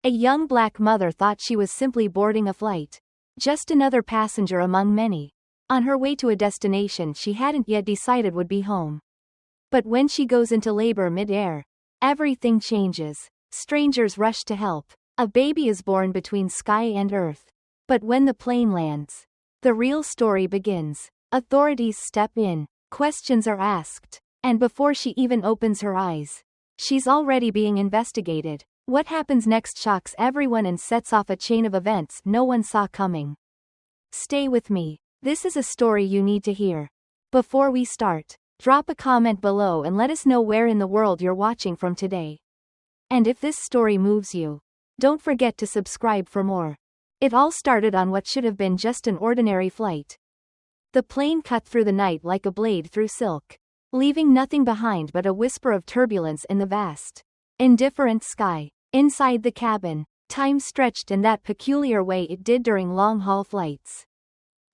A young black mother thought she was simply boarding a flight. Just another passenger among many. On her way to a destination she hadn't yet decided would be home. But when she goes into labor mid-air, everything changes. Strangers rush to help. A baby is born between sky and earth. But when the plane lands, the real story begins. Authorities step in, questions are asked, and before she even opens her eyes, she's already being investigated. What happens next shocks everyone and sets off a chain of events no one saw coming. Stay with me. This is a story you need to hear. Before we start, drop a comment below and let us know where in the world you're watching from today. And if this story moves you, don't forget to subscribe for more. It all started on what should have been just an ordinary flight. The plane cut through the night like a blade through silk, leaving nothing behind but a whisper of turbulence in the vast, indifferent sky. Inside the cabin, time stretched in that peculiar way it did during long-haul flights.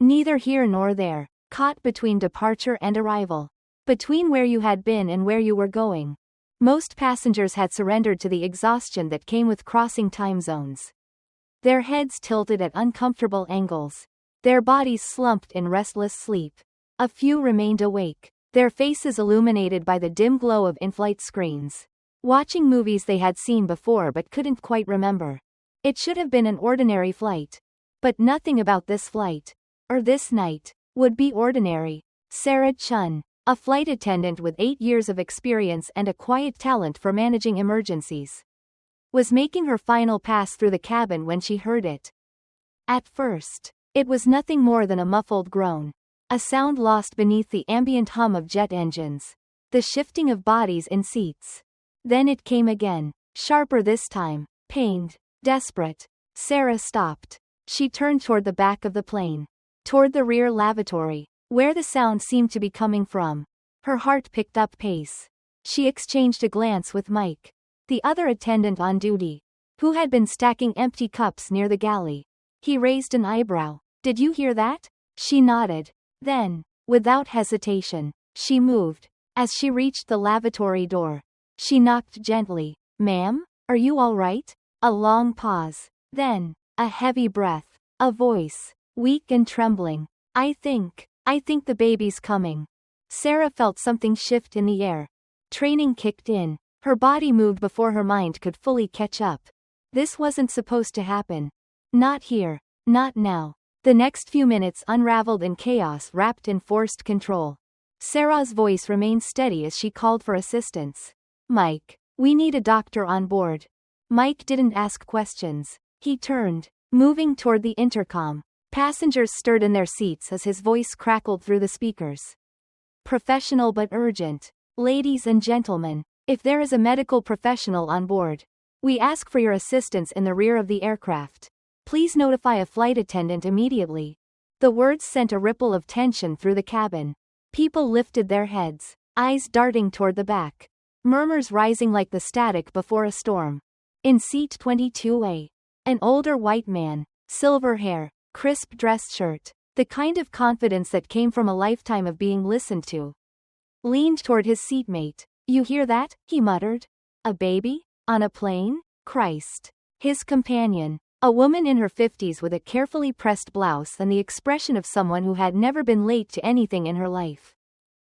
Neither here nor there, caught between departure and arrival, between where you had been and where you were going. Most passengers had surrendered to the exhaustion that came with crossing time zones. Their heads tilted at uncomfortable angles, their bodies slumped in restless sleep. A few remained awake, their faces illuminated by the dim glow of in-flight screens, watching movies they had seen before but couldn't quite remember. It should have been an ordinary flight. But nothing about this flight, or this night, would be ordinary. Sarah Chun, a flight attendant with 8 years of experience and a quiet talent for managing emergencies, was making her final pass through the cabin when she heard it. At first, it was nothing more than a muffled groan, a sound lost beneath the ambient hum of jet engines, the shifting of bodies in seats. Then it came again, sharper this time, pained, desperate. Sarah stopped. She turned toward the back of the plane, toward the rear lavatory, where the sound seemed to be coming from. Her heart picked up pace. She exchanged a glance with Mike, the other attendant on duty, who had been stacking empty cups near the galley. He raised an eyebrow. "Did you hear that?" She nodded. Then, without hesitation, she moved. As she reached the lavatory door, she knocked gently. "Ma'am, are you all right?" A long pause. Then, a heavy breath. A voice, weak and trembling. I think the baby's coming." Sarah felt something shift in the air. Training kicked in. Her body moved before her mind could fully catch up. This wasn't supposed to happen. Not here. Not now. The next few minutes unraveled in chaos wrapped in forced control. Sarah's voice remained steady as she called for assistance. "Mike, we need a doctor on board." Mike didn't ask questions. He turned, moving toward the intercom. Passengers stirred in their seats as his voice crackled through the speakers. "Professional but urgent. Ladies and gentlemen, if there is a medical professional on board, we ask for your assistance in the rear of the aircraft. Please notify a flight attendant immediately." The words sent a ripple of tension through the cabin. People lifted their heads, eyes darting toward the back. Murmurs rising like the static before a storm. In seat 22A, an older white man, silver hair, crisp dress shirt, the kind of confidence that came from a lifetime of being listened to, leaned toward his seatmate. "You hear that?" he muttered. "A baby? On a plane? Christ." His companion, a woman in her 50s with a carefully pressed blouse and the expression of someone who had never been late to anything in her life,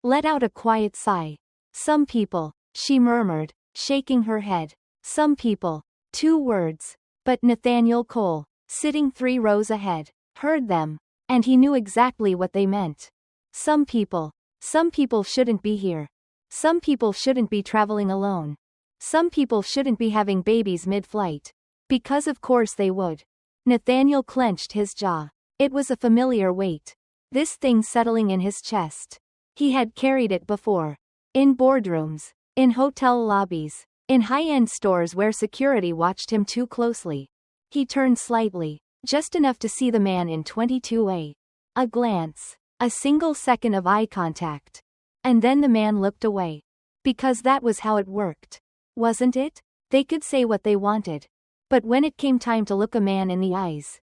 let out a quiet sigh. "Some people," she murmured, shaking her head. "Some people." 2 words. But Nathaniel Cole, sitting 3 rows ahead, heard them, and he knew exactly what they meant. Some people. Some people shouldn't be here. Some people shouldn't be traveling alone. Some people shouldn't be having babies mid-flight. Because of course they would. Nathaniel clenched his jaw. It was a familiar weight. This thing settling in his chest. He had carried it before. In boardrooms. In hotel lobbies. In high-end stores where security watched him too closely. He turned slightly, just enough to see the man in 22A. A glance. A single second of eye contact. And then the man looked away. Because that was how it worked. Wasn't it? They could say what they wanted. But when it came time to look a man in the eyes,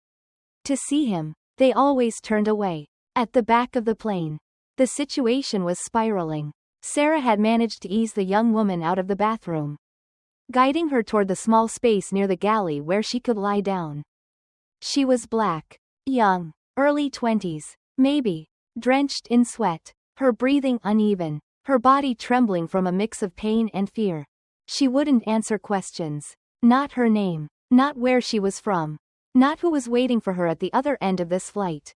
to see him, they always turned away. At the back of the plane, the situation was spiraling. Sarah had managed to ease the young woman out of the bathroom. guiding her toward the small space near the galley where she could lie down. She was black, young, early 20s, maybe, drenched in sweat, her breathing uneven, her body trembling from a mix of pain and fear. She wouldn't answer questions. Not her name, not where she was from, not who was waiting for her at the other end of this flight.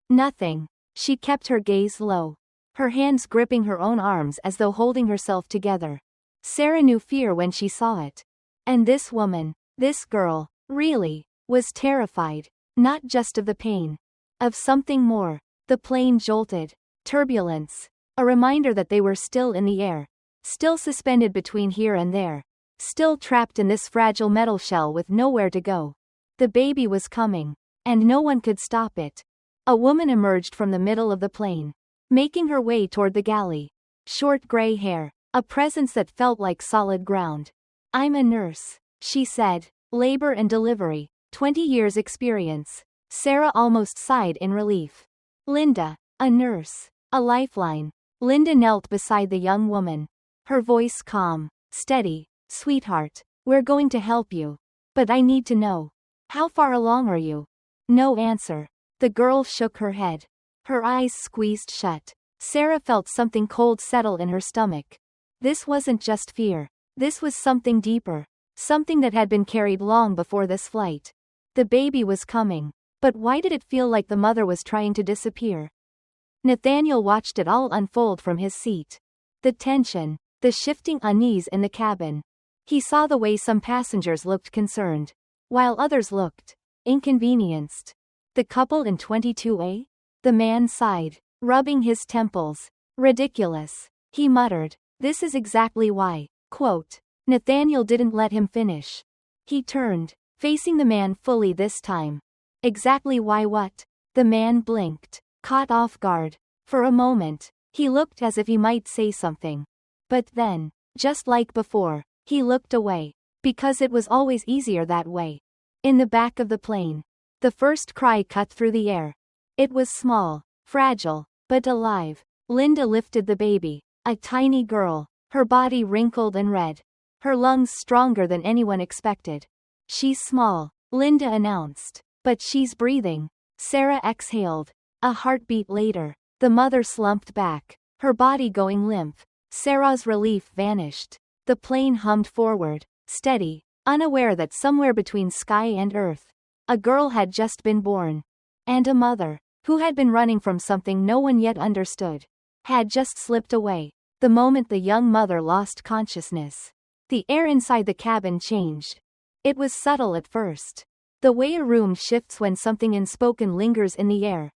Nothing. She kept her gaze low, her hands gripping her own arms as though holding herself together. Sarah knew fear when she saw it. And this woman, this girl, really, was terrified, not just of the pain, of something more. The plane jolted. Turbulence. A reminder that they were still in the air, still suspended between here and there, still trapped in this fragile metal shell with nowhere to go. The baby was coming, and no one could stop it. A woman emerged from the middle of the plane, making her way toward the galley. Short gray hair, a presence that felt like solid ground. "I'm a nurse," she said. "Labor and delivery, 20 years experience." Sarah almost sighed in relief. Linda, a nurse, a lifeline. Linda knelt beside the young woman, her voice calm, steady. "Sweetheart, we're going to help you. But I need to know. How far along are you?" No answer. The girl shook her head. Her eyes squeezed shut. Sarah felt something cold settle in her stomach. This wasn't just fear. This was something deeper. Something that had been carried long before this flight. The baby was coming. But why did it feel like the mother was trying to disappear? Nathaniel watched it all unfold from his seat. The tension, the shifting unease in the cabin. He saw the way some passengers looked concerned, while others looked inconvenienced. The couple in 22A? The man sighed, rubbing his temples. "Ridiculous," he muttered. "This is exactly why." Quote. Nathaniel didn't let him finish. He turned, facing the man fully this time. "Exactly why what?" The man blinked, caught off guard. For a moment, he looked as if he might say something. But then, just like before, he looked away. Because it was always easier that way. In the back of the plane, the first cry cut through the air. It was small, fragile, but alive. Linda lifted the baby, a tiny girl, her body wrinkled and red, her lungs stronger than anyone expected. "She's small," Linda announced, "but she's breathing." Sarah exhaled. A heartbeat later, the mother slumped back, her body going limp. Sarah's relief vanished. The plane hummed forward, steady, unaware that somewhere between sky and earth, a girl had just been born. And a mother, who had been running from something no one yet understood, had just slipped away. The moment the young mother lost consciousness, the air inside the cabin changed. It was subtle at first. The way a room shifts when something unspoken lingers in the air.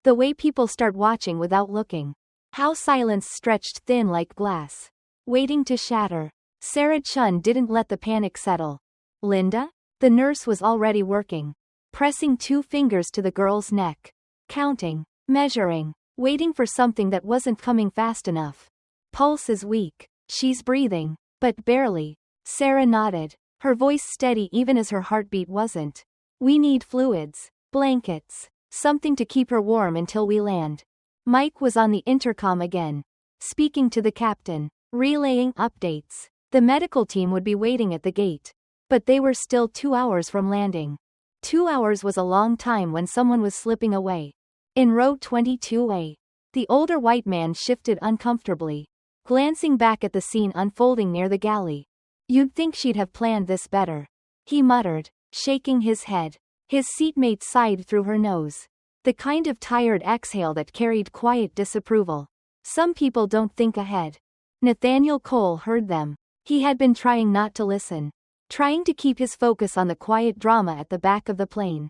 The way people start watching without looking. How silence stretched thin like glass, waiting to shatter. Sarah Chun didn't let the panic settle. Linda? The nurse was already working, pressing 2 fingers to the girl's neck, counting, measuring, waiting for something that wasn't coming fast enough. "Pulse is weak. She's breathing, but barely." Sarah nodded, her voice steady even as her heartbeat wasn't. "We need fluids, blankets, something to keep her warm until we land." Mike was on the intercom again, speaking to the captain, relaying updates. The medical team would be waiting at the gate. But they were still 2 hours from landing. 2 hours was a long time when someone was slipping away. In row 22A, the older white man shifted uncomfortably, glancing back at the scene unfolding near the galley. "You'd think she'd have planned this better," he muttered, shaking his head. His seatmate sighed through her nose, the kind of tired exhale that carried quiet disapproval. "Some people don't think ahead." Nathaniel Cole heard them. He had been trying not to listen, trying to keep his focus on the quiet drama at the back of the plane.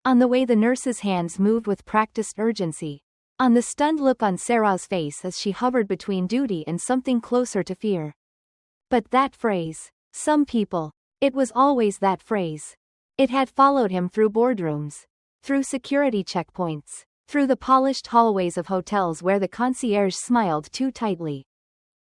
On the way the nurse's hands moved with practiced urgency. On the stunned look on Sarah's face as she hovered between duty and something closer to fear. But that phrase, "some people," it was always that phrase. It had followed him through boardrooms, through security checkpoints, through the polished hallways of hotels where the concierge smiled too tightly,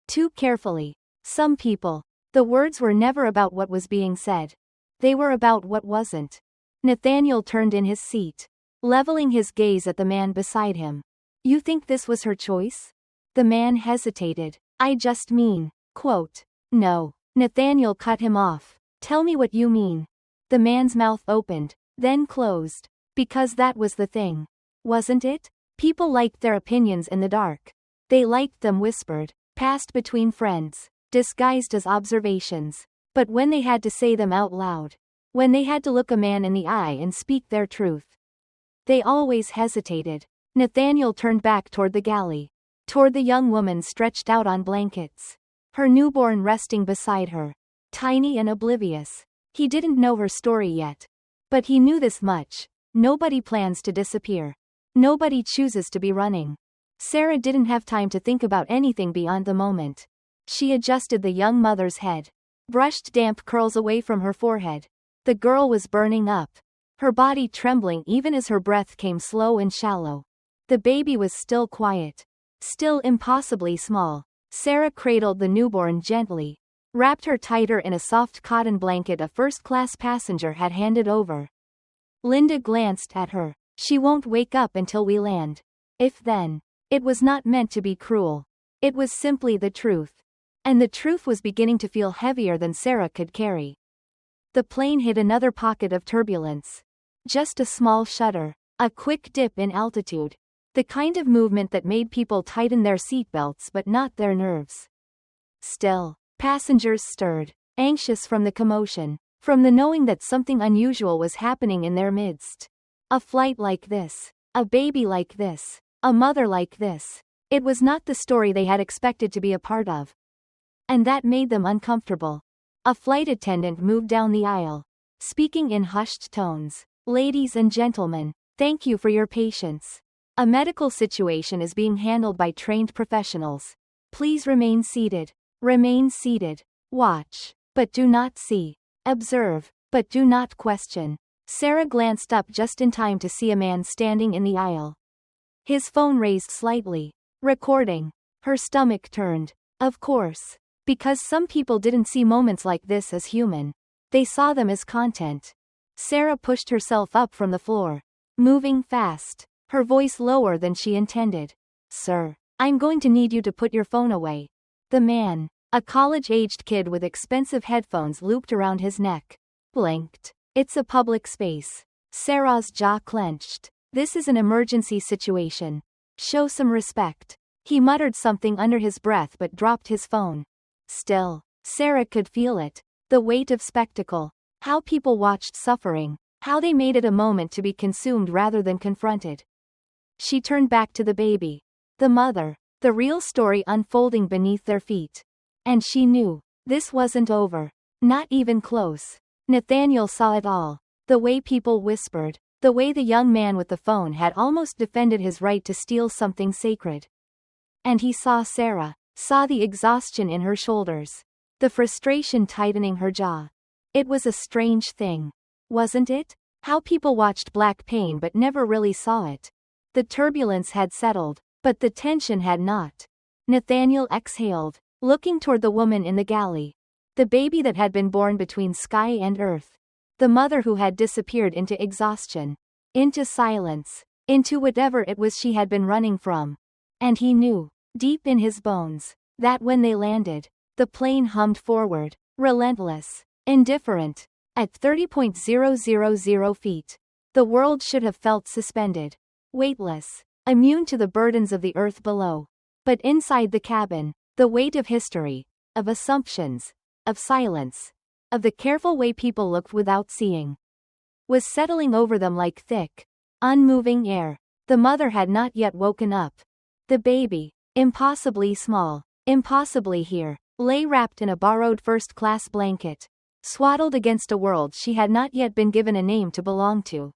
too carefully. Some people. The words were never about what was being said. They were about what wasn't. Nathaniel turned in his seat, leveling his gaze at the man beside him. "You think this was her choice?" The man hesitated. "I just mean." Quote. "No, Nathaniel cut him off. Tell me what you mean. The man's mouth opened, then closed. Because that was the thing. Wasn't it? People liked their opinions in the dark. They liked them whispered, passed between friends, disguised as observations. But when they had to say them out loud, when they had to look a man in the eye and speak their truth, they always hesitated. Nathaniel turned back toward the galley, toward the young woman stretched out on blankets, her newborn resting beside her, tiny and oblivious. He didn't know her story yet. But he knew this much. Nobody plans to disappear. Nobody chooses to be running. Sarah didn't have time to think about anything beyond the moment. She adjusted the young mother's head, brushed damp curls away from her forehead. The girl was burning up, her body trembling even as her breath came slow and shallow. The baby was still quiet, still impossibly small. Sarah cradled the newborn gently, wrapped her tighter in a soft cotton blanket a first-class passenger had handed over. Linda glanced at her. She won't wake up until we land. If then. It was not meant to be cruel. It was simply the truth. And the truth was beginning to feel heavier than Sarah could carry. The plane hit another pocket of turbulence. Just a small shudder, a quick dip in altitude. The kind of movement that made people tighten their seatbelts but not their nerves. Still, passengers stirred, anxious from the commotion, from the knowing that something unusual was happening in their midst. A flight like this, a baby like this, a mother like this. It was not the story they had expected to be a part of. And that made them uncomfortable. A flight attendant moved down the aisle, speaking in hushed tones. Ladies and gentlemen, thank you for your patience. A medical situation is being handled by trained professionals. Please remain seated. Remain seated. Watch, but do not see. Observe, but do not question. Sarah glanced up just in time to see a man standing in the aisle. His phone raised slightly. Recording. Her stomach turned. Of course. Because some people didn't see moments like this as human. They saw them as content. Sarah pushed herself up from the floor, moving fast, her voice lower than she intended. Sir, I'm going to need you to put your phone away. The man, a college-aged kid with expensive headphones looped around his neck, blinked. It's a public space. Sarah's jaw clenched. This is an emergency situation. Show some respect. He muttered something under his breath but dropped his phone. Still, Sarah could feel it. The weight of spectacle. How people watched suffering. How they made it a moment to be consumed rather than confronted. She turned back to the baby. The mother. The real story unfolding beneath their feet. And she knew. This wasn't over. Not even close. Nathaniel saw it all. The way people whispered. The way the young man with the phone had almost defended his right to steal something sacred. And he saw Sarah. Saw the exhaustion in her shoulders. The frustration tightening her jaw. It was a strange thing. Wasn't it? How people watched black pain but never really saw it. The turbulence had settled, but the tension had not. Nathaniel exhaled, looking toward the woman in the galley. The baby that had been born between sky and earth. The mother who had disappeared into exhaustion. Into silence. Into whatever it was she had been running from. And he knew, deep in his bones, that when they landed, the plane hummed forward, relentless, indifferent. At 30,000 feet, the world should have felt suspended, weightless, immune to the burdens of the earth below. But inside the cabin, the weight of history, of assumptions, of silence, of the careful way people looked without seeing, was settling over them like thick, unmoving air. The mother had not yet woken up. The baby, impossibly small, impossibly here, lay wrapped in a borrowed first-class blanket, swaddled against a world she had not yet been given a name to belong to.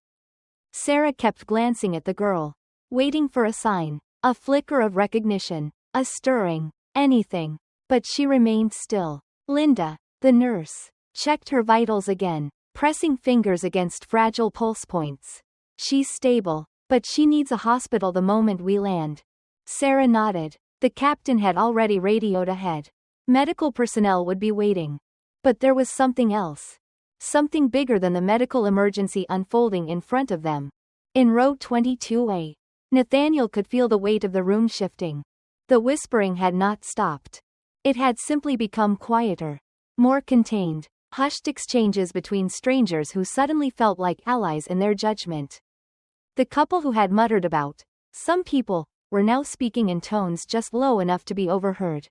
Sarah kept glancing at the girl, waiting for a sign, a flicker of recognition, a stirring, anything. But she remained still. Linda, the nurse, checked her vitals again, pressing fingers against fragile pulse points. She's stable, but she needs a hospital the moment we land. Sarah nodded. The captain had already radioed ahead. Medical personnel would be waiting. But there was something else. Something bigger than the medical emergency unfolding in front of them. In row 22A, Nathaniel could feel the weight of the room shifting. The whispering had not stopped. It had simply become quieter. More contained, hushed exchanges between strangers who suddenly felt like allies in their judgment. The couple who had muttered about some people were now speaking in tones just low enough to be overheard.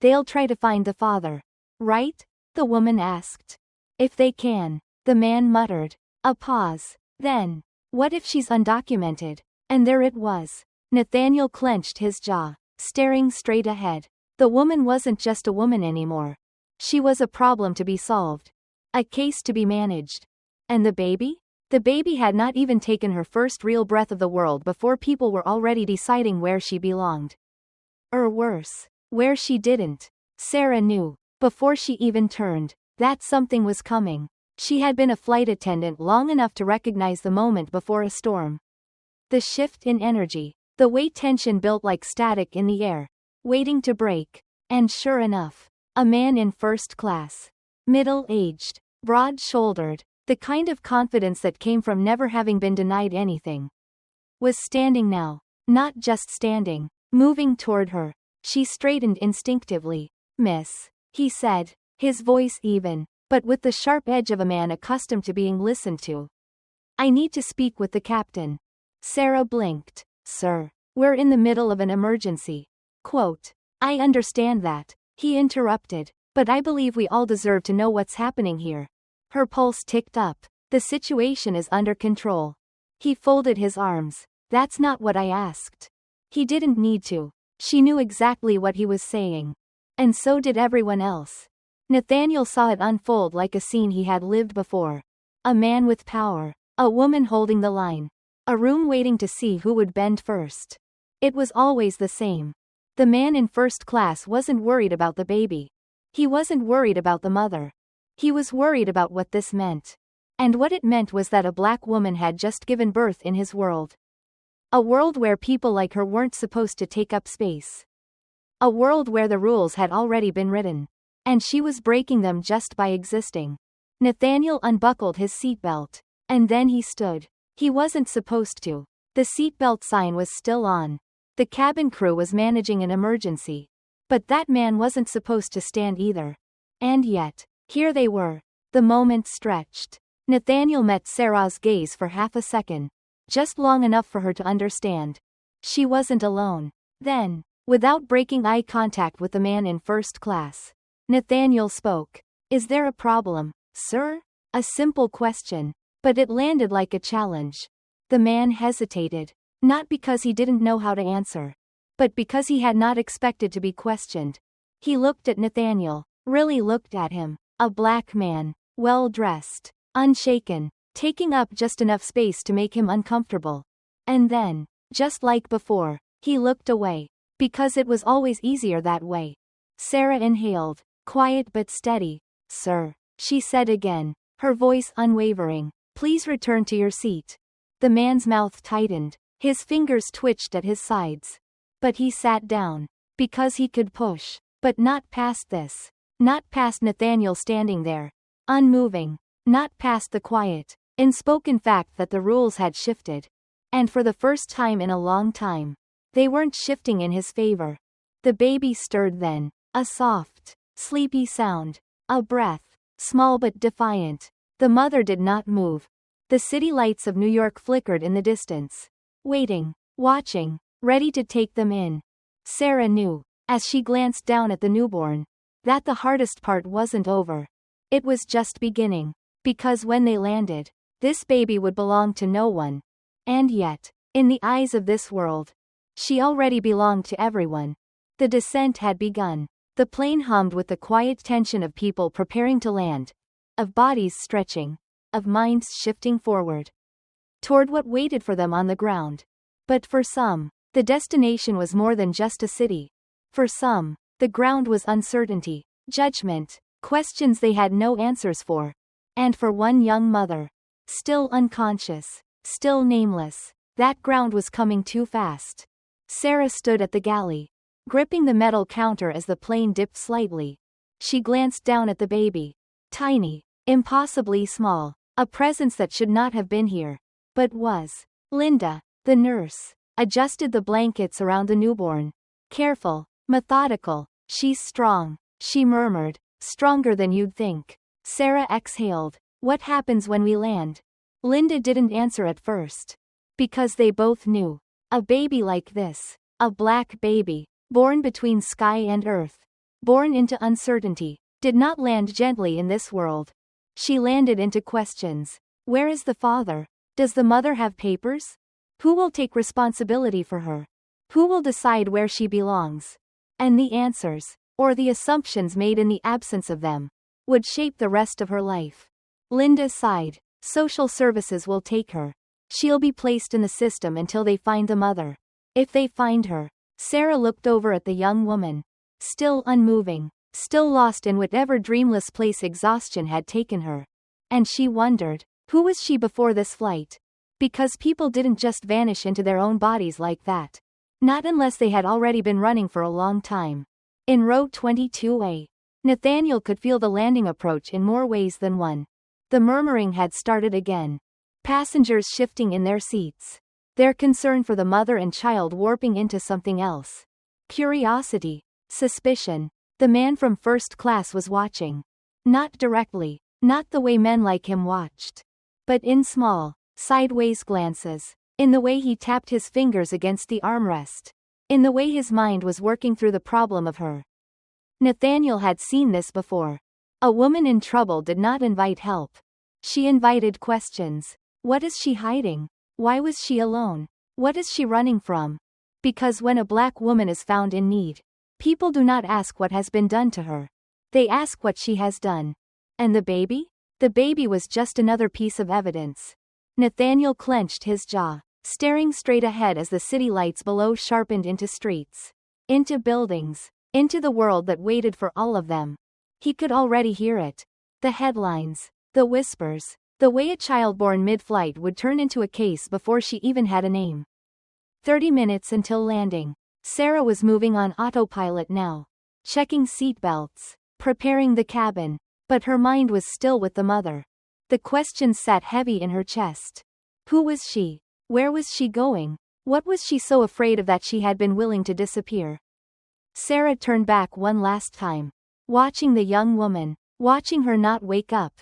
They'll try to find the father, right? The woman asked. If they can, the man muttered. A pause. Then, what if she's undocumented? And there it was. Nathaniel clenched his jaw, staring straight ahead. The woman wasn't just a woman anymore. She was a problem to be solved. A case to be managed. And the baby? The baby had not even taken her first real breath of the world before people were already deciding where she belonged. Or worse, where she didn't. Sarah knew, before she even turned, that something was coming. She had been a flight attendant long enough to recognize the moment before a storm. The shift in energy, the way tension built like static in the air, waiting to break. And sure enough, a man in first class. Middle-aged, broad-shouldered, the kind of confidence that came from never having been denied anything. Was standing now, not just standing, moving toward her. She straightened instinctively. Miss, he said, his voice even, but with the sharp edge of a man accustomed to being listened to. I need to speak with the captain. Sarah blinked. Sir, we're in the middle of an emergency. Quote, I understand that, he interrupted, but I believe we all deserve to know what's happening here. Her pulse ticked up. The situation is under control. He folded his arms. That's not what I asked. He didn't need to. She knew exactly what he was saying. And so did everyone else. Nathaniel saw it unfold like a scene he had lived before. A man with power. A woman holding the line. A room waiting to see who would bend first. It was always the same. The man in first class wasn't worried about the baby. He wasn't worried about the mother. He was worried about what this meant. And what it meant was that a black woman had just given birth in his world. A world where people like her weren't supposed to take up space. A world where the rules had already been written. And she was breaking them just by existing. Nathaniel unbuckled his seatbelt. And then he stood. He wasn't supposed to. The seatbelt sign was still on. The cabin crew was managing an emergency. But that man wasn't supposed to stand either. And yet, here they were. The moment stretched. Nathaniel met Sarah's gaze for half a second. Just long enough for her to understand. She wasn't alone. Then, without breaking eye contact with the man in first class, Nathaniel spoke. Is there a problem, sir? A simple question. But it landed like a challenge. The man hesitated. Not because he didn't know how to answer. But because he had not expected to be questioned. He looked at Nathaniel. Really looked at him. A black man. Well-dressed. Unshaken. Taking up just enough space to make him uncomfortable. And then, just like before, he looked away. Because it was always easier that way. Sarah inhaled. Quiet but steady. Sir, she said again. Her voice unwavering. Please return to your seat. The man's mouth tightened. His fingers twitched at his sides. But he sat down. Because he could push. But not past this. Not past Nathaniel standing there. Unmoving. Not past the quiet, unspoken fact that the rules had shifted. And for the first time in a long time, they weren't shifting in his favor. The baby stirred then. A soft, sleepy sound. A breath. Small but defiant. The mother did not move. The city lights of New York flickered in the distance. Waiting. Watching. Ready to take them in. Sarah knew, as she glanced down at the newborn, that the hardest part wasn't over. It was just beginning. Because when they landed, this baby would belong to no one. And yet, in the eyes of this world, she already belonged to everyone. The descent had begun. The plane hummed with the quiet tension of people preparing to land, of bodies stretching, of minds shifting forward, toward what waited for them on the ground. But for some, the destination was more than just a city. For some, the ground was uncertainty, judgment, questions they had no answers for. And for one young mother, still unconscious, still nameless, that ground was coming too fast. Sarah stood at the galley, gripping the metal counter as the plane dipped slightly. She glanced down at the baby. Tiny, impossibly small, a presence that should not have been here, but was. Linda, the nurse, adjusted the blankets around the newborn. Careful, methodical. She's strong, she murmured. Stronger than you'd think. Sarah exhaled. What happens when we land? Linda didn't answer at first. Because they both knew. A baby like this. A black baby. Born between sky and earth. Born into uncertainty. Did not land gently in this world. She landed into questions. Where is the father? Does the mother have papers? Who will take responsibility for her? Who will decide where she belongs? And the answers, or the assumptions made in the absence of them, would shape the rest of her life. Linda sighed. Social services will take her. She'll be placed in the system until they find the mother. If they find her. Sarah looked over at the young woman. Still unmoving. Still lost in whatever dreamless place exhaustion had taken her. And she wondered, who was she before this flight? Because people didn't just vanish into their own bodies like that. Not unless they had already been running for a long time. In row 22A, Nathaniel could feel the landing approach in more ways than one. The murmuring had started again. Passengers shifting in their seats. Their concern for the mother and child warping into something else. Curiosity. Suspicion. The man from first class was watching. Not directly. Not the way men like him watched. But in small, sideways glances. In the way he tapped his fingers against the armrest. In the way his mind was working through the problem of her. Nathaniel had seen this before. A woman in trouble did not invite help. She invited questions. What is she hiding? Why was she alone? What is she running from? Because when a black woman is found in need, people do not ask what has been done to her. They ask what she has done. And the baby? The baby was just another piece of evidence. Nathaniel clenched his jaw, staring straight ahead as the city lights below sharpened into streets, into buildings, into the world that waited for all of them. He could already hear it. The headlines, the whispers, the way a child born mid-flight would turn into a case before she even had a name. 30 minutes until landing. Sarah was moving on autopilot now. Checking seat belts, preparing the cabin. But her mind was still with the mother. The questions sat heavy in her chest. Who was she? Where was she going? What was she so afraid of that she had been willing to disappear? Sarah turned back one last time. Watching the young woman. Watching her not wake up.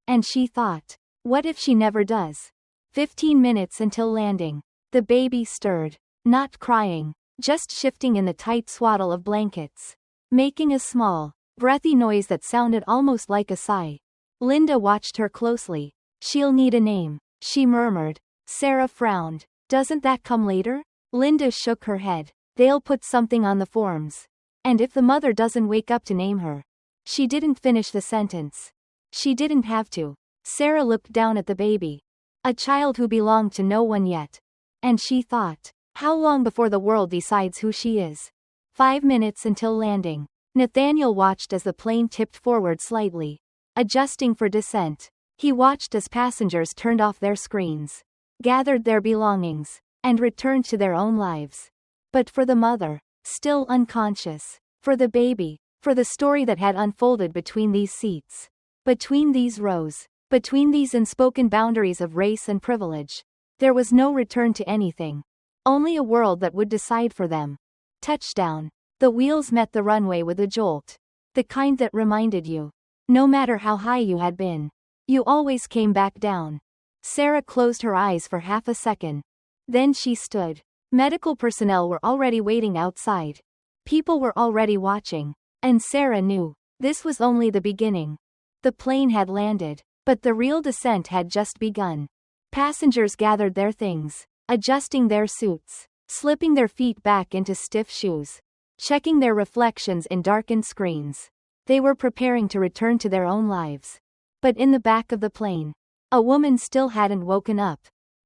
And she thought, what if she never does? 15 minutes until landing. The baby stirred. Not crying. Just shifting in the tight swaddle of blankets. Making a small, breathy noise that sounded almost like a sigh. Linda watched her closely. She'll need a name, she murmured. Sarah frowned. Doesn't that come later? Linda shook her head. They'll put something on the forms. And if the mother doesn't wake up to name her. She didn't finish the sentence. She didn't have to. Sarah looked down at the baby. A child who belonged to no one yet. And she thought, how long before the world decides who she is? 5 minutes until landing. Nathaniel watched as the plane tipped forward slightly, adjusting for descent. He watched as passengers turned off their screens, gathered their belongings, and returned to their own lives. But for the mother, still unconscious, for the baby, for the story that had unfolded between these seats, between these rows, between these unspoken boundaries of race and privilege, there was no return to anything. Only a world that would decide for them. Touchdown. The wheels met the runway with a jolt. The kind that reminded you. No matter how high you had been. You always came back down. Sarah closed her eyes for half a second. Then she stood. Medical personnel were already waiting outside. People were already watching. And Sarah knew. This was only the beginning. The plane had landed. But the real descent had just begun. Passengers gathered their things. Adjusting their suits. Slipping their feet back into stiff shoes. Checking their reflections in darkened screens. They were preparing to return to their own lives. But in the back of the plane, a woman still hadn't woken up.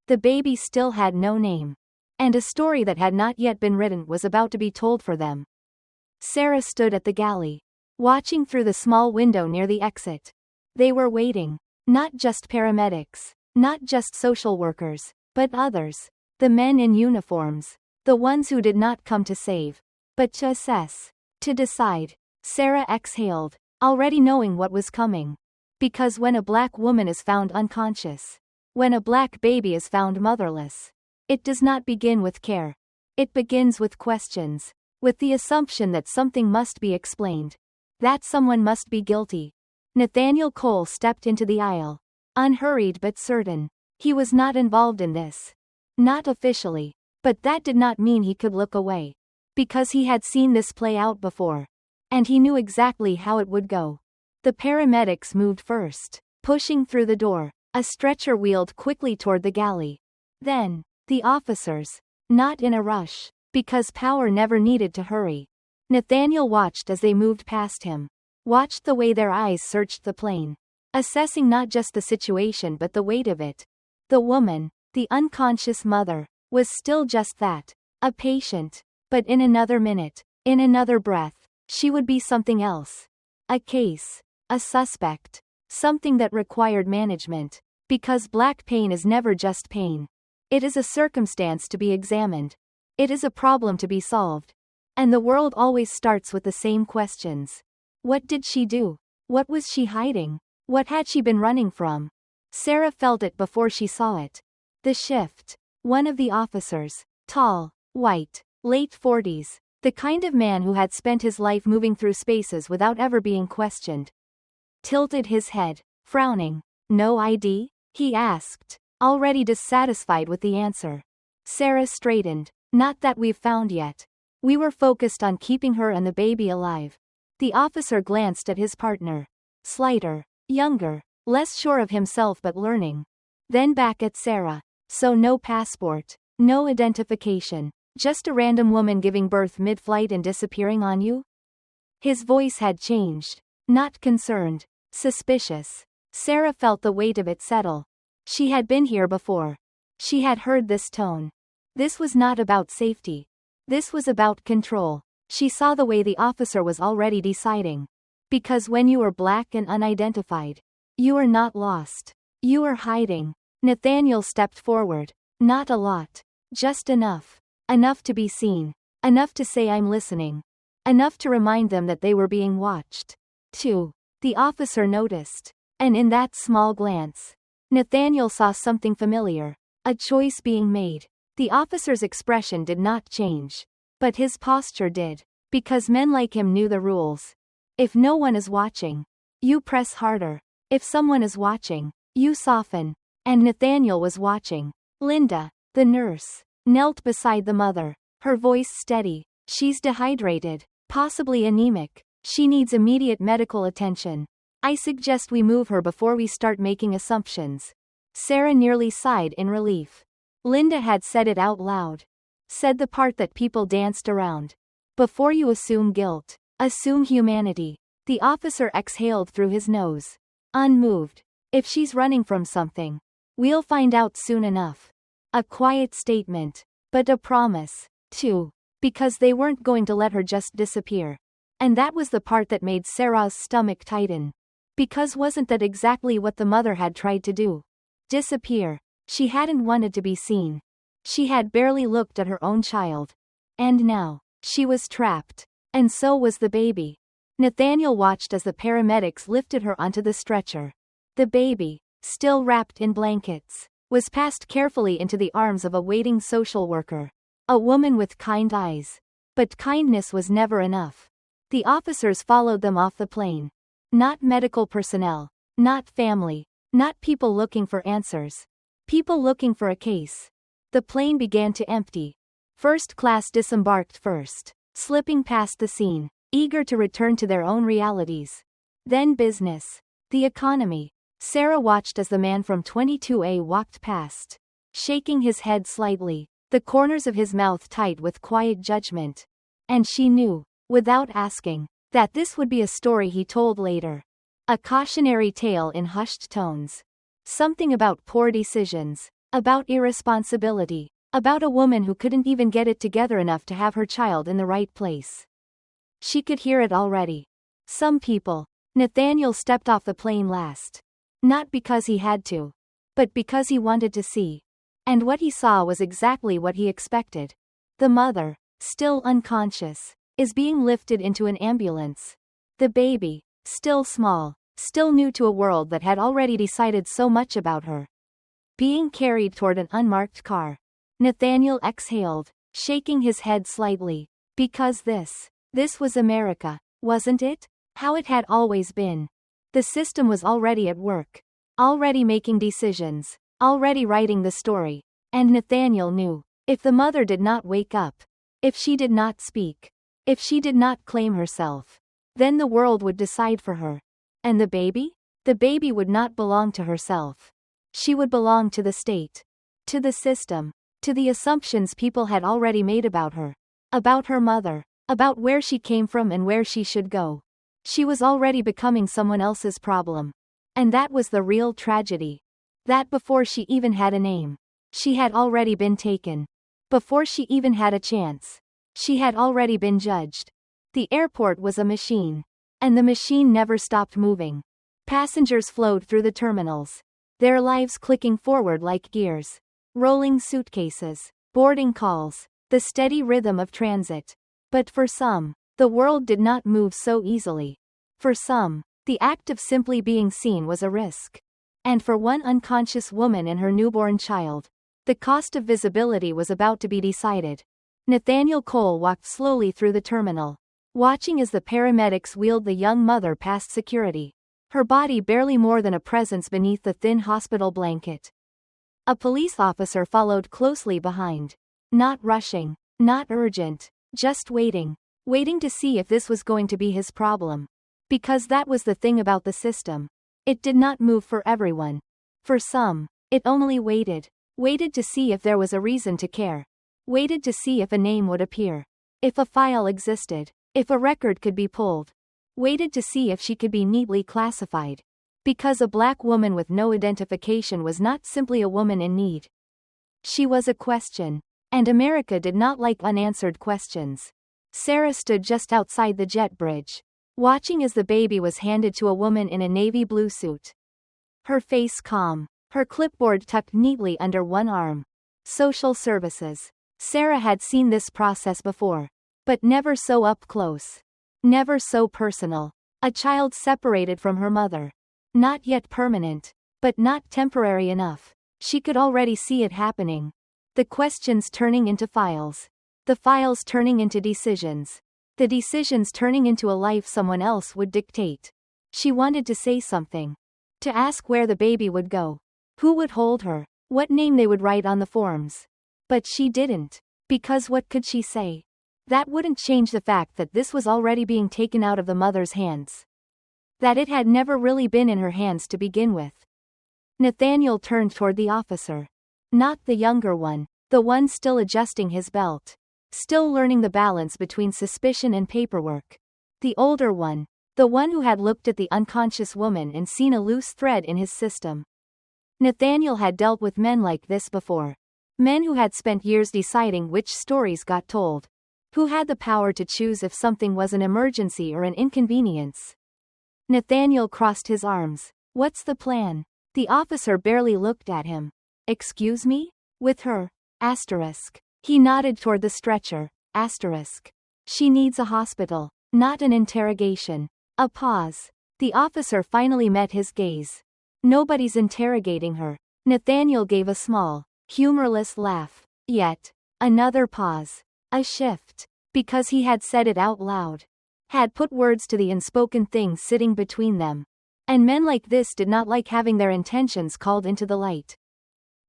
The baby still had no name. And a story that had not yet been written was about to be told for them. Sarah stood at the galley, watching through the small window near the exit. They were waiting. Not just paramedics, not just social workers, but others. The men in uniforms. The ones who did not come to save, but to assess, to decide. Sarah exhaled, already knowing what was coming. Because when a black woman is found unconscious, when a black baby is found motherless, it does not begin with care. It begins with questions, with the assumption that something must be explained. That someone must be guilty. Nathaniel Cole stepped into the aisle. Unhurried but certain. He was not involved in this. Not officially. But that did not mean he could look away. Because he had seen this play out before. And he knew exactly how it would go. The paramedics moved first, pushing through the door. A stretcher wheeled quickly toward the galley. Then, the officers. Not in a rush. Because power never needed to hurry. Nathaniel watched as they moved past him. Watched the way their eyes searched the plane. Assessing not just the situation but the weight of it. The woman, the unconscious mother, was still just that. A patient. But in another minute, in another breath, she would be something else. A case. A suspect. Something that required management. Because black pain is never just pain. It is a circumstance to be examined. It is a problem to be solved. And the world always starts with the same questions. What did she do? What was she hiding? What had she been running from? Sarah felt it before she saw it. The shift. One of the officers. Tall, white, late 40s. The kind of man who had spent his life moving through spaces without ever being questioned. Tilted his head, frowning. No ID? He asked, already dissatisfied with the answer. Sarah straightened. Not that we've found yet. We were focused on keeping her and the baby alive. The officer glanced at his partner. Slighter, younger, less sure of himself but learning. Then back at Sarah. So no passport, no identification, just a random woman giving birth mid-flight and disappearing on you? His voice had changed. Not concerned. Suspicious. Sarah felt the weight of it settle. She had been here before. She had heard this tone. This was not about safety. This was about control. She saw the way the officer was already deciding. Because when you are black and unidentified, you are not lost. You are hiding. Nathaniel stepped forward. Not a lot. Just enough. Enough to be seen. Enough to say I'm listening. Enough to remind them that they were being watched. 2. The officer noticed. And in that small glance, Nathaniel saw something familiar. A choice being made. The officer's expression did not change. But his posture did. Because men like him knew the rules. If no one is watching, you press harder. If someone is watching, you soften. And Nathaniel was watching. Linda, the nurse, knelt beside the mother. Her voice steady. She's dehydrated. Possibly anemic. She needs immediate medical attention. I suggest we move her before we start making assumptions. Sarah nearly sighed in relief. Linda had said it out loud. Said the part that people danced around. Before you assume guilt, assume humanity. The officer exhaled through his nose. Unmoved. If she's running from something, we'll find out soon enough. A quiet statement. But a promise, too. Because they weren't going to let her just disappear. And that was the part that made Sarah's stomach tighten. Because wasn't that exactly what the mother had tried to do? Disappear. She hadn't wanted to be seen. She had barely looked at her own child. And now, she was trapped. And so was the baby. Nathaniel watched as the paramedics lifted her onto the stretcher. The baby, still wrapped in blankets, was passed carefully into the arms of a waiting social worker. A woman with kind eyes. But kindness was never enough. The officers followed them off the plane. Not medical personnel. Not family. Not people looking for answers. People looking for a case. The plane began to empty. First class disembarked first, slipping past the scene, eager to return to their own realities. Then business. The economy. Sarah watched as the man from 22A walked past, shaking his head slightly, the corners of his mouth tight with quiet judgment. And she knew, without asking, that this would be a story he told later. A cautionary tale in hushed tones. Something about poor decisions, about irresponsibility, about a woman who couldn't even get it together enough to have her child in the right place. She could hear it already. Some people. Nathaniel stepped off the plane last. Not because he had to, but because he wanted to see. And what he saw was exactly what he expected. The mother, still unconscious, is being lifted into an ambulance. The baby, still small, still new to a world that had already decided so much about her, being carried toward an unmarked car. Nathaniel exhaled, shaking his head slightly. Because this was America, wasn't it? How it had always been. The system was already at work. Already making decisions. Already writing the story. And Nathaniel knew. If the mother did not wake up. If she did not speak. If she did not claim herself. Then the world would decide for her. And the baby? The baby would not belong to herself. She would belong to the state. To the system. To the assumptions people had already made about her. About her mother. About where she came from and where she should go. She was already becoming someone else's problem. And that was the real tragedy. That before she even had a name. She had already been taken. Before she even had a chance. She had already been judged. The airport was a machine. And the machine never stopped moving. Passengers flowed through the terminals. Their lives clicking forward like gears. Rolling suitcases. Boarding calls. The steady rhythm of transit. But for some, the world did not move so easily. For some, the act of simply being seen was a risk. And for one unconscious woman and her newborn child, the cost of visibility was about to be decided. Nathaniel Cole walked slowly through the terminal, watching as the paramedics wheeled the young mother past security. Her body barely more than a presence beneath the thin hospital blanket. A police officer followed closely behind. Not rushing, not urgent, just waiting. Waiting to see if this was going to be his problem. Because that was the thing about the system. It did not move for everyone. For some, it only waited. Waited to see if there was a reason to care. Waited to see if a name would appear. If a file existed. If a record could be pulled. Waited to see if she could be neatly classified. Because a black woman with no identification was not simply a woman in need. She was a question. And America did not like unanswered questions. Sarah stood just outside the jet bridge, watching as the baby was handed to a woman in a navy blue suit. Her face calm, her clipboard tucked neatly under one arm. Social services. Sarah had seen this process before. But never so up close. Never so personal. A child separated from her mother. Not yet permanent. But not temporary enough. She could already see it happening. The questions turning into files. The files turning into decisions. The decisions turning into a life someone else would dictate. She wanted to say something. To ask where the baby would go. Who would hold her. What name they would write on the forms. But she didn't. Because what could she say? That wouldn't change the fact that this was already being taken out of the mother's hands. That it had never really been in her hands to begin with. Nathaniel turned toward the officer. Not the younger one. The one still adjusting his belt. Still learning the balance between suspicion and paperwork. The older one. The one who had looked at the unconscious woman and seen a loose thread in his system. Nathaniel had dealt with men like this before. Men who had spent years deciding which stories got told. Who had the power to choose if something was an emergency or an inconvenience. Nathaniel crossed his arms. What's the plan? The officer barely looked at him. Excuse me? With her? Asterisk. He nodded toward the stretcher. Asterisk. She needs a hospital. Not an interrogation. A pause. The officer finally met his gaze. Nobody's interrogating her. Nathaniel gave a small, humorless laugh. Yet. Another pause. A shift. Because he had said it out loud. Had put words to the unspoken things sitting between them. And men like this did not like having their intentions called into the light.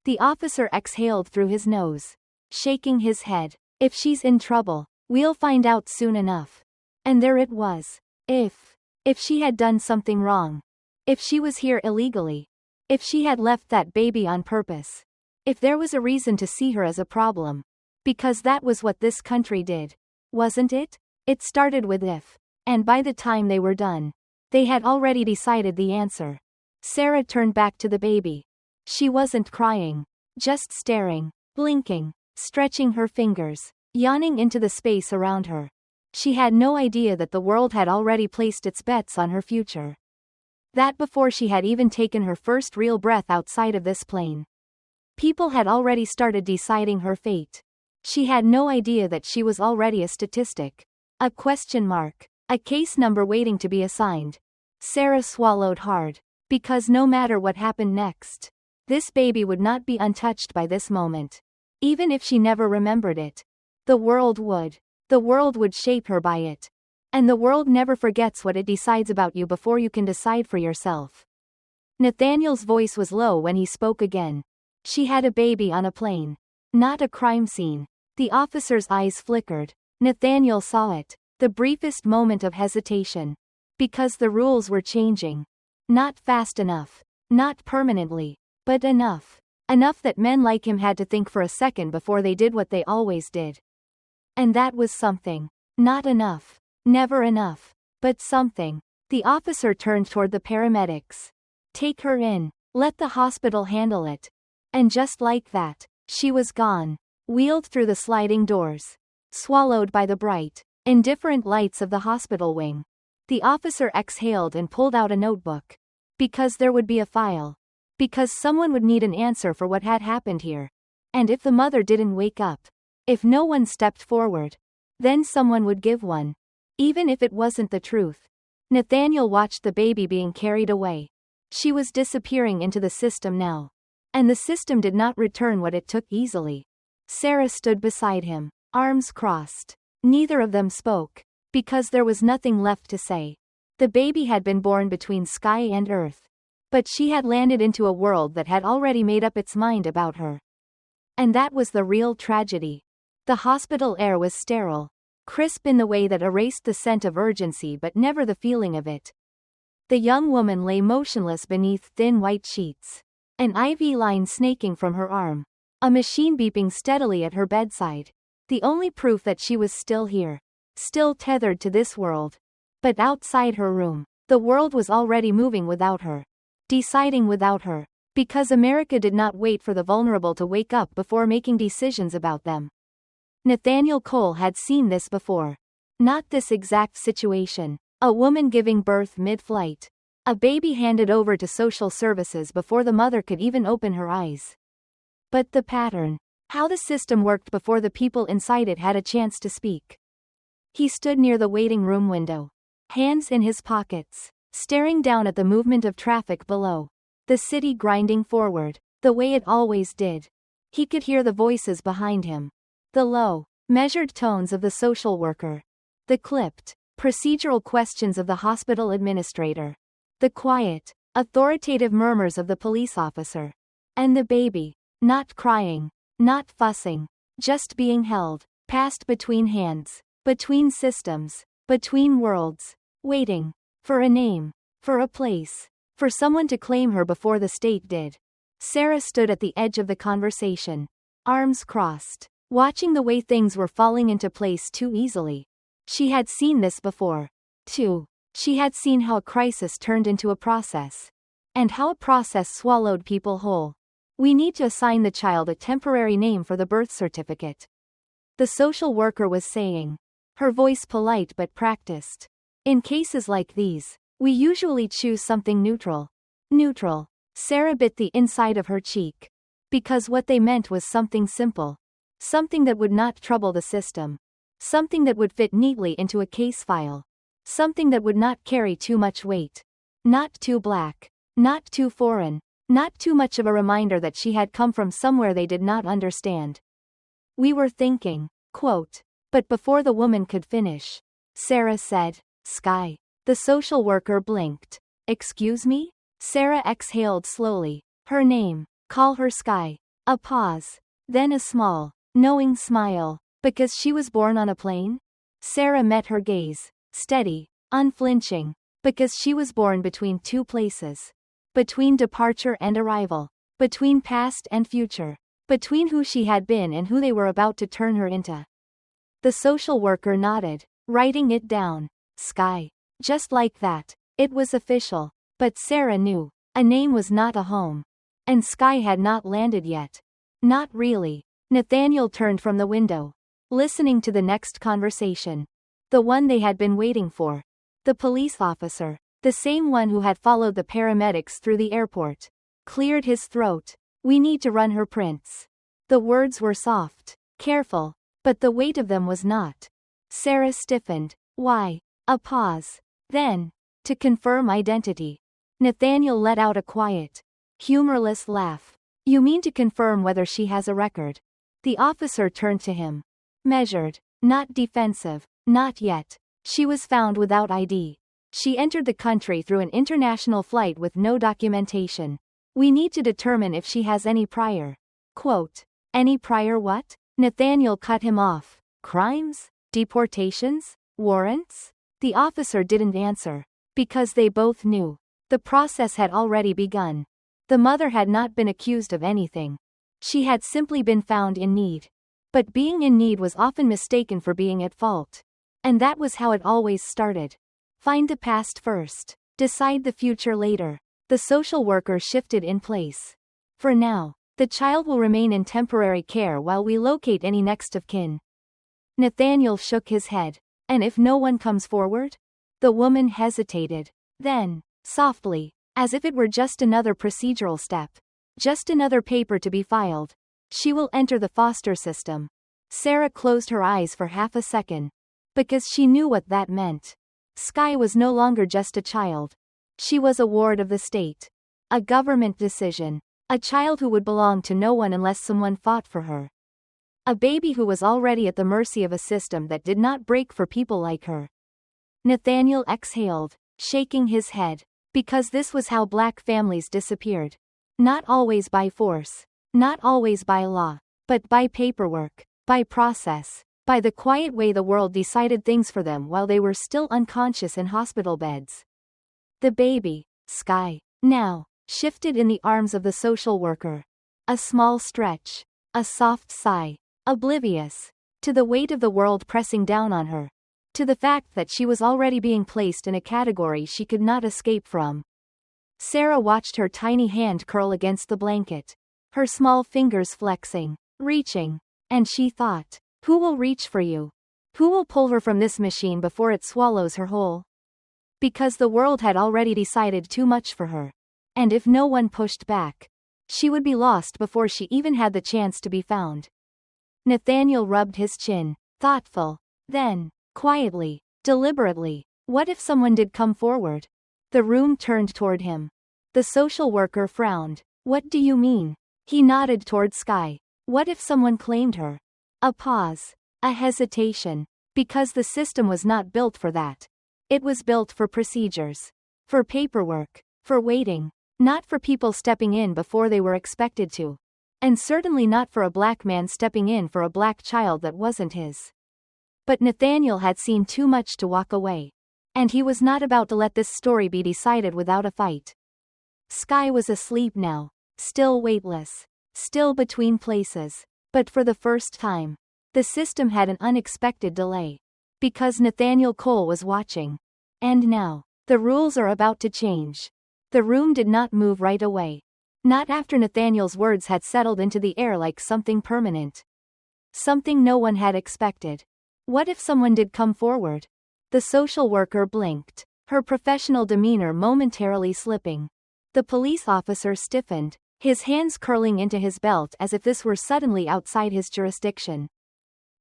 The officer exhaled through his nose. Shaking his head. If she's in trouble, we'll find out soon enough. And there it was. If she had done something wrong. If she was here illegally. If she had left that baby on purpose. If there was a reason to see her as a problem. Because that was what this country did. Wasn't it? It started with if. And by the time they were done, they had already decided the answer. Sarah turned back to the baby. She wasn't crying. Just staring. Blinking. Stretching her fingers. Yawning into the space around her. She had no idea that the world had already placed its bets on her future. That before she had even taken her first real breath outside of this plane. People had already started deciding her fate. She had no idea that she was already a statistic. A question mark. A case number waiting to be assigned. Sarah swallowed hard. Because no matter what happened next, this baby would not be untouched by this moment. Even if she never remembered it. The world would. The world would shape her by it. And the world never forgets what it decides about you before you can decide for yourself. Nathaniel's voice was low when he spoke again. She had a baby on a plane. Not a crime scene. The officer's eyes flickered. Nathaniel saw it. The briefest moment of hesitation. Because the rules were changing. Not fast enough. Not permanently. But enough. Enough that men like him had to think for a second before they did what they always did. And that was something. Not enough. Never enough. But something. The officer turned toward the paramedics. Take her in. Let the hospital handle it. And just like that, she was gone. Wheeled through the sliding doors. Swallowed by the bright, indifferent lights of the hospital wing. The officer exhaled and pulled out a notebook. Because there would be a file. Because someone would need an answer for what had happened here. And if the mother didn't wake up, if no one stepped forward, then someone would give one. Even if it wasn't the truth. Nathaniel watched the baby being carried away. She was disappearing into the system now. And the system did not return what it took easily. Sarah stood beside him, arms crossed. Neither of them spoke. Because there was nothing left to say. The baby had been born between sky and earth. But she had landed into a world that had already made up its mind about her. And that was the real tragedy. The hospital air was sterile. Crisp in the way that erased the scent of urgency but never the feeling of it. The young woman lay motionless beneath thin white sheets. An IV line snaking from her arm. A machine beeping steadily at her bedside. The only proof that she was still here. Still tethered to this world. But outside her room, the world was already moving without her. Deciding without her. Because America did not wait for the vulnerable to wake up before making decisions about them. Nathaniel Cole had seen this before. Not this exact situation. A woman giving birth mid-flight. A baby handed over to social services before the mother could even open her eyes. But the pattern. How the system worked before the people inside it had a chance to speak. He stood near the waiting room window. Hands in his pockets. Staring down at the movement of traffic below. The city grinding forward. The way it always did. He could hear the voices behind him. The low, measured tones of the social worker. The clipped, procedural questions of the hospital administrator. The quiet, authoritative murmurs of the police officer. And the baby. Not crying. Not fussing. Just being held. Passed between hands. Between systems. Between worlds. Waiting. For a name. For a place. For someone to claim her before the state did. Sarah stood at the edge of the conversation. Arms crossed. Watching the way things were falling into place too easily. She had seen this before. Too. She had seen how a crisis turned into a process. And how a process swallowed people whole. We need to assign the child a temporary name for the birth certificate. The social worker was saying. Her voice polite but practiced. In cases like these, we usually choose something neutral. Neutral. Sarah bit the inside of her cheek. Because what they meant was something simple. Something that would not trouble the system. Something that would fit neatly into a case file. Something that would not carry too much weight. Not too black. Not too foreign. Not too much of a reminder that she had come from somewhere they did not understand. We were thinking, quote. But before the woman could finish, Sarah said, Sky. The social worker blinked. Excuse me? Sarah exhaled slowly. Her name. Call her Sky. A pause. Then a small, knowing smile. Because she was born on a plane? Sarah met her gaze. Steady. Unflinching. Because she was born between two places. Between departure and arrival. Between past and future. Between who she had been and who they were about to turn her into. The social worker nodded, writing it down. Sky. Just like that. It was official. But Sarah knew. A name was not a home. And Sky had not landed yet. Not really. Nathaniel turned from the window. Listening to the next conversation. The one they had been waiting for. The police officer. The same one who had followed the paramedics through the airport. Cleared his throat. We need to run her prints. The words were soft. Careful. But the weight of them was not. Sarah stiffened. Why? A pause. Then. To confirm identity. Nathaniel let out a quiet, humorless laugh. You mean to confirm whether she has a record? The officer turned to him. Measured. Not defensive. Not yet. She was found without ID. She entered the country through an international flight with no documentation. We need to determine if she has any prior. Quote. Any prior what? Nathaniel cut him off. Crimes? Deportations? Warrants? The officer didn't answer. Because they both knew. The process had already begun. The mother had not been accused of anything. She had simply been found in need. But being in need was often mistaken for being at fault. And that was how it always started. Find the past first. Decide the future later. The social worker shifted in place. For now, the child will remain in temporary care while we locate any next of kin. Nathaniel shook his head. And if no one comes forward? The woman hesitated. Then, softly, as if it were just another procedural step, just another paper to be filed, she will enter the foster system. Sarah closed her eyes for half a second. Because she knew what that meant. Sky was no longer just a child. She was a ward of the state. A government decision. A child who would belong to no one unless someone fought for her. A baby who was already at the mercy of a system that did not break for people like her. Nathaniel exhaled, shaking his head. Because this was how black families disappeared. Not always by force. Not always by law. But by paperwork. By process. By the quiet way the world decided things for them while they were still unconscious in hospital beds. The baby, Sky, now, shifted in the arms of the social worker. A small stretch. A soft sigh. Oblivious. To the weight of the world pressing down on her. To the fact that she was already being placed in a category she could not escape from. Sarah watched her tiny hand curl against the blanket. Her small fingers flexing, reaching. And she thought, who will reach for you? Who will pull her from this machine before it swallows her whole? Because the world had already decided too much for her. And if no one pushed back, she would be lost before she even had the chance to be found. Nathaniel rubbed his chin, thoughtful. Then, quietly, deliberately, what if someone did come forward? The room turned toward him. The social worker frowned. What do you mean? He nodded toward Sky. What if someone claimed her? A pause. A hesitation. Because the system was not built for that. It was built for procedures. For paperwork. For waiting. Not for people stepping in before they were expected to. And certainly not for a black man stepping in for a black child that wasn't his. But Nathaniel had seen too much to walk away. And he was not about to let this story be decided without a fight. Sky was asleep now. Still weightless. Still between places. But for the first time, the system had an unexpected delay. Because Nathaniel Cole was watching. And now, the rules are about to change. The room did not move right away. Not after Nathaniel's words had settled into the air like something permanent. Something no one had expected. What if someone did come forward? The social worker blinked, her professional demeanor momentarily slipping. The police officer stiffened, his hands curling into his belt as if this were suddenly outside his jurisdiction.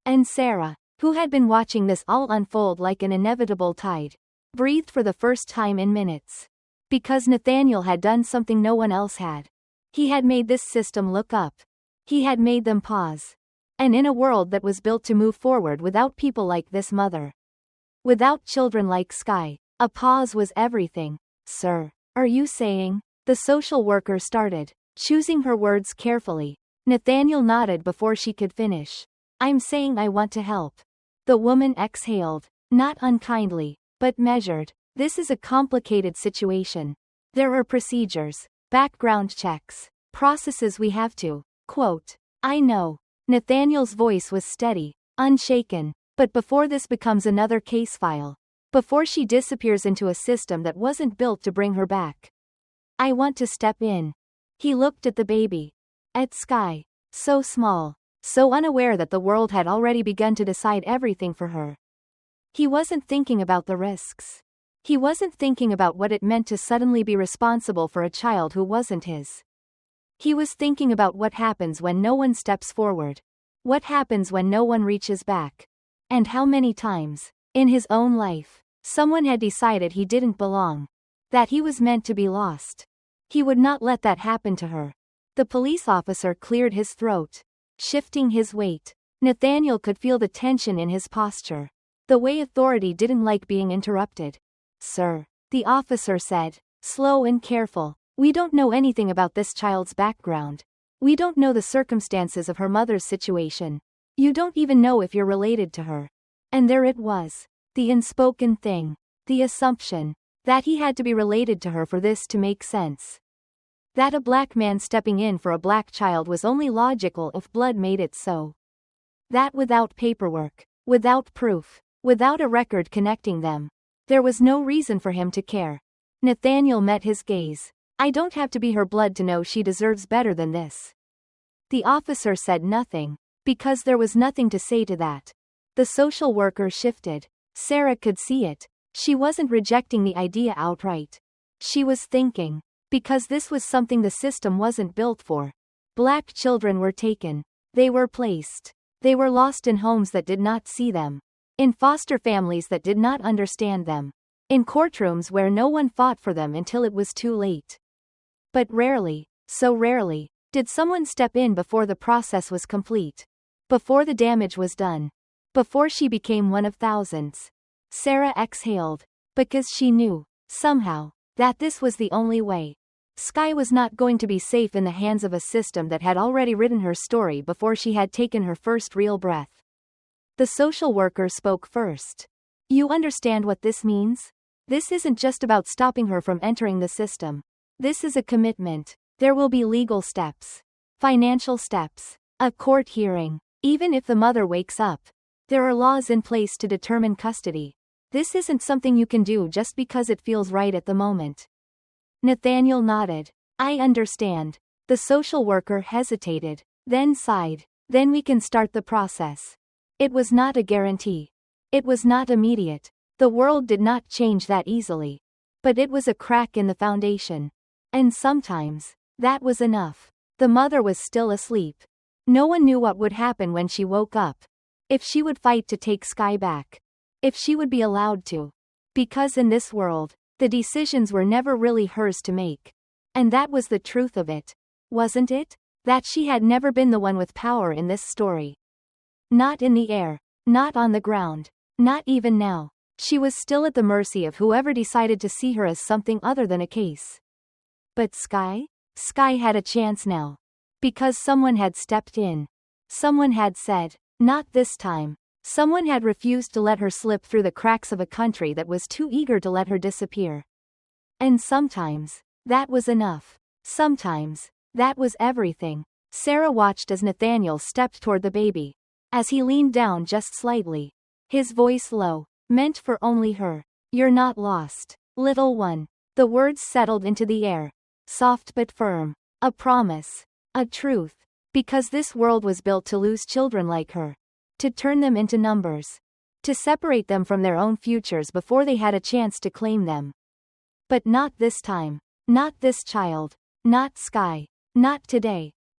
And Sarah, who had been watching this all unfold like an inevitable tide, breathed for the first time in minutes. Because Nathaniel had done something no one else had. He had made this system look up. He had made them pause. And in a world that was built to move forward without people like this mother. Without children like Sky, a pause was everything. Sir, are you saying? The social worker started, choosing her words carefully. Nathaniel nodded before she could finish. I'm saying I want to help. The woman exhaled, not unkindly, but measured. This is a complicated situation. There are procedures, background checks, processes we have to. Quote. I know. Nathaniel's voice was steady, unshaken. But before this becomes another case file. Before she disappears into a system that wasn't built to bring her back. I want to step in. He looked at the baby. At Sky. So small. So unaware that the world had already begun to decide everything for her. He wasn't thinking about the risks. He wasn't thinking about what it meant to suddenly be responsible for a child who wasn't his. He was thinking about what happens when no one steps forward. What happens when no one reaches back. And how many times, in his own life, someone had decided he didn't belong. That he was meant to be lost. He would not let that happen to her. The police officer cleared his throat, shifting his weight. Nathaniel could feel the tension in his posture. the way authority didn't like being interrupted. "Sir," the officer said, slow and careful, "we don't know anything about this child's background. We don't know the circumstances of her mother's situation. You don't even know if you're related to her." And there it was. The unspoken thing. The assumption. That he had to be related to her for this to make sense. That a black man stepping in for a black child was only logical if blood made it so. That without paperwork, without proof, without a record connecting them, there was no reason for him to care. Nathaniel met his gaze. "I don't have to be her blood to know she deserves better than this." The officer said nothing, because there was nothing to say to that. The social worker shifted. Sarah could see it. She wasn't rejecting the idea outright. She was thinking. Because this was something the system wasn't built for. Black children were taken. They were placed. They were lost in homes that did not see them. In foster families that did not understand them. In courtrooms where no one fought for them until it was too late. But rarely, so rarely, did someone step in before the process was complete. Before the damage was done. Before she became one of thousands. Sarah exhaled. Because she knew, somehow, that this was the only way. Sky was not going to be safe in the hands of a system that had already written her story before she had taken her first real breath. The social worker spoke first. "You understand what this means? This isn't just about stopping her from entering the system. This is a commitment. There will be legal steps. Financial steps. A court hearing. Even if the mother wakes up. There are laws in place to determine custody. This isn't something you can do just because it feels right at the moment." Nathaniel nodded. "I understand." The social worker hesitated, then sighed. "Then we can start the process." It was not a guarantee. It was not immediate. The world did not change that easily. But it was a crack in the foundation. And sometimes, that was enough. The mother was still asleep. No one knew what would happen when she woke up. If she would fight to take Sky back. If she would be allowed to. Because in this world, the decisions were never really hers to make. And that was the truth of it. Wasn't it? That she had never been the one with power in this story. Not in the air. Not on the ground. Not even now. She was still at the mercy of whoever decided to see her as something other than a case. But Sky? Sky had a chance now. Because someone had stepped in. Someone had said, "Not this time." Someone had refused to let her slip through the cracks of a country that was too eager to let her disappear. And sometimes, that was enough. Sometimes, that was everything. Sarah watched as Nathaniel stepped toward the baby. As he leaned down just slightly. His voice low, meant for only her. "You're not lost, little one." The words settled into the air. Soft but firm. A promise. A truth. Because this world was built to lose children like her. To turn them into numbers. To separate them from their own futures before they had a chance to claim them. But not this time. Not this child. Not Sky. Not today.